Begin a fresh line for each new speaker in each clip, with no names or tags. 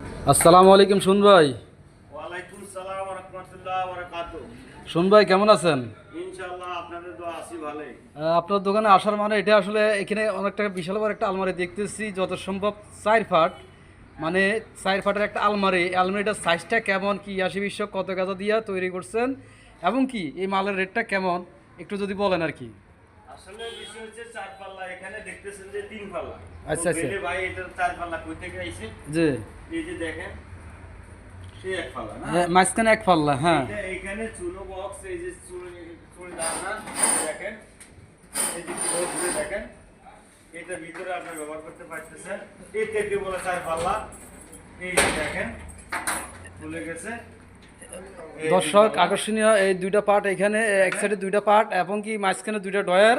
আসসালামু আলাইকুম শুন ভাই।
ওয়ালাইকুম সালাম ওয়া রাহমাতুল্লাহি ওয়া বারাকাতুহু।
শুন ভাই কেমন আছেন?
ইনশাআল্লাহ আপনাদের দোয়া আছি ভালোই।
আপনার দোকানে আসার মানে এটা আসলে এখানে অনেকটা বিশাল বড় একটা আলমারি দেখতেছি, যত সম্ভব 4 ফুট, মানে 4 ফুটের একটা আলমারি। আলমারিটার সাইজটা কেমন, কি আশি বিশ্ব কত গাজা দিয়া তৈরি করছেন, এবং কি এই মালের রেটটা কেমন একটু যদি বলেন আর কি।
আসলে বিষয় হচ্ছে চার পাল্লা, এখানে দেখতেছেন যে তিন পাল্লা।
আচ্ছা, আচ্ছা।
বেলে ভাই এটা চার পাল্লা কই থেকে আইছে?
জি,
এই যে দেখেন সে এক পাল্লা না?
মাঝখানে 1 পাল্লা। হ্যাঁ,
এইখানে চুলো বক্স, এই যে চুল দানা দেখেন, এই যে চুলো ঘুরে দেখেন, এটা ভিতরে আপনি ব্যবহার করতে পারতেছেন। এই থেকে বলে চার পাল্লা, এই যে দেখেন খুলে গেছে।
দর্শক আকর্ষণীয় এই দুইটা পার্ট, এখানে এক সাইডে দুইটা পার্ট এবং কি মাঝখানে দুইটা ডয়ার।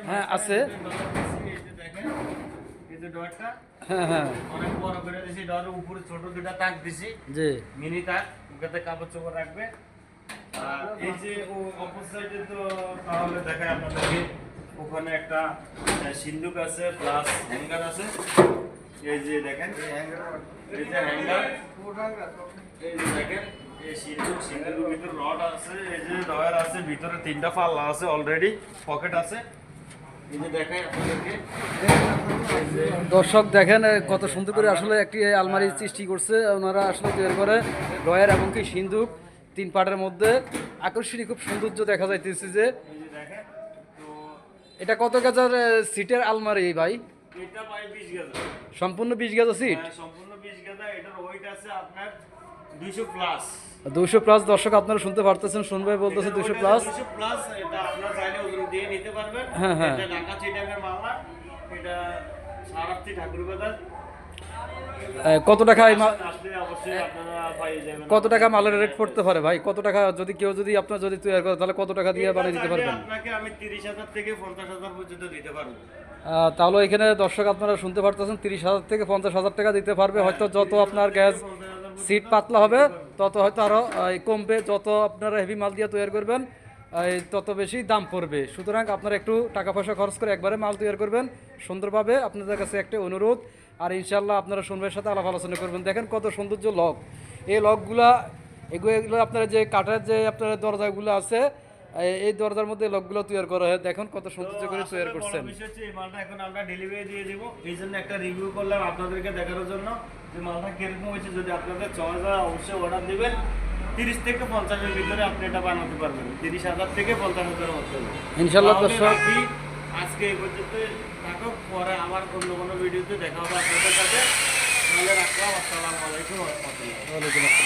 হ্যাঁ আছে।
এই যে ডয়ারটা
হ্যাঁ হ্যাঁ
অনেক বড় করে দিয়েছি, ডয়ারের উপরে ছোট দুটা তাক দিছি,
জি
মিনি তাক, ওটাতে কাপড় চোপড় রাখবে। আর এই যে অপর সাইডে তো তাহলে দেখায় আপনাদেরকে, ওখানে একটা সিন্দুক আছে প্লাস হ্যাঙ্গার আছে। এই যে দেখেন, এই যে হ্যাঙ্গার, এই যে দেখেন এই সিন্দুকের ভিতরে রড আছে, এই যে ডয়ার আছে, ভিতরে 3টা পাল্লা আছে, অলরেডি পকেট আছে। এই যে দেখাই আপনাদেরকে,
দর্শক দেখেন কত সুন্দর করে আসলে একটি আলমারি সৃষ্টি করছে ওনারা, আসলে তৈরি করে ড্রয়ার এবং কি সিন্দুক 3 পার্টের মধ্যে আকর্ষণীয় খুব সৌন্দর্য দেখা যাইতেছে। যে
এই যে দেখেন তো
এটা কত গাজার সিটের আলমারি ভাই?
এটা ভাই 20 গজ,
সম্পূর্ণ 20 গাজা সিট,
সম্পূর্ণ 20 গজ। এটার ওয়েট আছে আপনার 200 প্লাস।
200 প্লাস। দর্শক আপনারা শুনতে পারতেছেন, শুনবাই বলতেছে 200 প্লাস।
200 প্লাস, এটা আপনারা চাইলে ওজন দিয়ে নিতে পারবেন।
হ্যাঁ, হ্যাঁ।
এটা ঢাকা চিটাগাং মামলা, এটা সারাপ্তি ঠাকুরবাজার।
কত টাকা
আসলে অবশ্যই আপনারা পেয়ে যাবেন।
কত টাকা মালের রেট পড়তে পারে ভাই? কত টাকা যদি কেউ যদি আপনার যদি তৈরি করে তাহলে কত টাকা দিয়ে বানিয়ে দিতে পারবেন?
আপনাকে আমি 30,000 থেকে 50,000 পর্যন্ত দিতে পারবো।
তাহলে এখানে দর্শক আপনারা শুনতে পারতেছেন 30,000 থেকে 50,000 টাকা দিতে পারবে। হয়তো যত আপনার গ্যাস সিট পাতলা হবে তত হয়তো আরও কমবে, যত আপনারা হেভি মাল দিয়ে তৈরি করবেন তত বেশি দাম পড়বে। সুতরাং আপনারা একটু টাকা পয়সা খরচ করে একবারে মাল তৈরি করবেন সুন্দরভাবে। আপনাদের কাছে একটা অনুরোধ, আর ইনশাল্লাহ আপনারা সুন্দরের সাথে আলাপ আলোচনা করবেন। দেখেন কত সৌন্দর্য লক, এই লকগুলা এগুলো আপনারা যে কাঠের যে আপনার দরজাগুলো আছে, এই দরজার মধ্যে লকগুলো তৈরি করা হয়। দেখুন কত সৌন্দর্য করে তৈরি করছেন।
বিষয় হচ্ছে এই মালটা এখন আমরা ডেলিভারি দিয়ে দেব, এই জন্য একটা রিভিউ করলাম আপনাদেরকে দেখানোর জন্য যে মালটা কিরকম হয়েছে। যদি আপনাদের চয়েস হয় অবশ্যই অর্ডার দিবেন। 30 থেকে 50-এর ভিতরে আপনি এটা বানাতে পারবেন, 30,000 থেকে 50,000-এর মধ্যে
ইনশাল্লাহ দর্শক
আজকে এই পর্যন্ত থাকুক, পরে আবার অন্য কোনো ভিডিওতে দেখা হবে আপনাদের সাথে। তাহলে রাখলাম। আসসালামু আলাইকুম ওয়া রাহমাতুল্লাহ।
ওয়ালাইকুম আসসালাম।